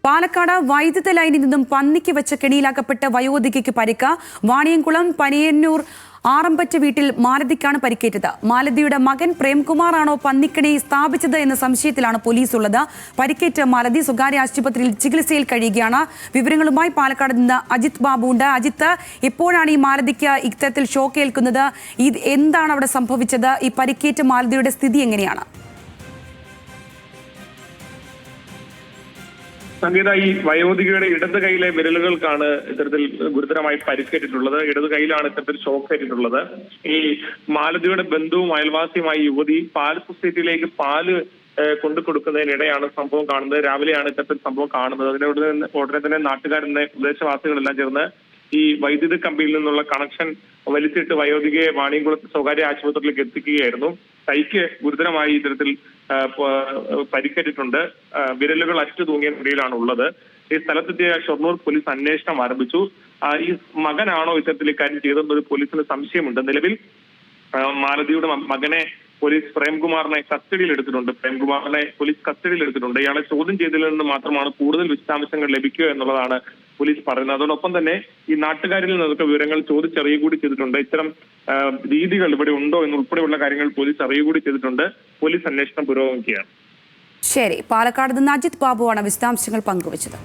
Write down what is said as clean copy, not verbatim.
പാലക്കാട് വൈദ്യുത ലൈനിൽ നിന്നും പന്നിക്ക് വെച്ച കെണിയിലാക്കപ്പെട്ട വയോധികയ്ക്ക് പരിക്ക്. വാണിയംകുളം പനിയന്നൂർ ആറമ്പറ്റ വീട്ടിൽ മാലതിക്കാണ് പരിക്കേറ്റത്. മാലതിയുടെ മകൻ പ്രേംകുമാറാണോ പന്നിക്കണി സ്ഥാപിച്ചത് എന്ന സംശയത്തിലാണ് പോലീസ് ഉള്ളത്. പരിക്കേറ്റ മാലതി സ്വകാര്യ ആശുപത്രിയിൽ ചികിത്സയിൽ കഴിയുകയാണ്. വിവരങ്ങളുമായി പാലക്കാട് നിന്ന് അജിത് ബാബു ഉണ്ട്. അജിത്ത്, എപ്പോഴാണ് ഈ മാലതിക്ക് ഇത്തരത്തിൽ ഷോക്ക് ഏൽക്കുന്നത്? എന്താണ് അവിടെ സംഭവിച്ചത്? ഈ പരിക്കേറ്റ മാലതിയുടെ സ്ഥിതി എങ്ങനെയാണ്? സംഗീത, ഈ വയോധികയുടെ ഇടത് കൈയിലെ വിരലുകൾക്കാണ് ഇത്തരത്തിൽ ഗുരുതരമായി പരിക്കേറ്റിട്ടുള്ളത്. ഇടത് കൈയിലാണ് ഇത്തരത്തിൽ ഷോക്ക് ഏറ്റിട്ടുള്ളത്. ഈ മാലതിയുടെ ബന്ധുവും അയൽവാസിയുമായ യുവതി പാൽ സൊസൈറ്റിയിലേക്ക് പാല് കൊണ്ടു കൊടുക്കുന്നതിനിടെയാണ് സംഭവം കാണുന്നത്. രാവിലെയാണ് ഇത്തരത്തിൽ സംഭവം കാണുന്നത്. ഉടനെ തന്നെ നാട്ടുകാരെന്ന പ്രദേശവാസികളെല്ലാം ചേർന്ന് ഈ വൈദ്യുത കമ്പിയിൽ നിന്നുള്ള കണക്ഷൻ വലിച്ചിട്ട് വയോധികയെ വാണിയംകുളത്ത് സ്വകാര്യ ആശുപത്രിയിലേക്ക് എത്തിക്കുകയായിരുന്നു. കൈക്ക് ഗുരുതരമായി ഇത്തരത്തിൽ പരിക്കേറ്റിട്ടുണ്ട്. വിരലുകൾ അറ്റു തൂങ്ങിയ നിലയിലാണ് ഉള്ളത്. ഈ സ്ഥലത്തെത്തിയ ഷൊർണൂർ പോലീസ് അന്വേഷണം ആരംഭിച്ചു. ഈ മകനാണോ ഇത്തരത്തിൽ ഇക്കാര്യം ചെയ്തതെന്നൊരു പോലീസിന് സംശയമുണ്ട്. നിലവിൽ മാലതിയുടെ മകനെ പോലീസ് പ്രേംകുമാറിനെ കസ്റ്റഡിയിൽ എടുത്തിട്ടുണ്ട്. ഇയാളെ ചോദ്യം ചെയ്തതിൽ നിന്ന് മാത്രമാണ് കൂടുതൽ വിശദാംശങ്ങൾ ലഭിക്കുക എന്നുള്ളതാണ് പോലീസ് പറയുന്നത്. അതോടൊപ്പം തന്നെ ഈ നാട്ടുകാരിൽ നിന്നൊക്കെ വിവരങ്ങൾ ചോദിച്ചറിയുക കൂടി ചെയ്തിട്ടുണ്ട്. ഇത്തരം രീതികൾ ഇവിടെ ഉണ്ടോ എന്നുൾപ്പെടെയുള്ള കാര്യങ്ങൾ പോലീസ് അറിയുക കൂടി ചെയ്തിട്ടുണ്ട്. പോലീസ് അന്വേഷണം പുരോഗമിക്കുകയാണ്. ശരി, പാലക്കാട് നിന്ന് അജിത് ബാബുവാണ് വിശദാംശങ്ങൾ പങ്കുവച്ചത്.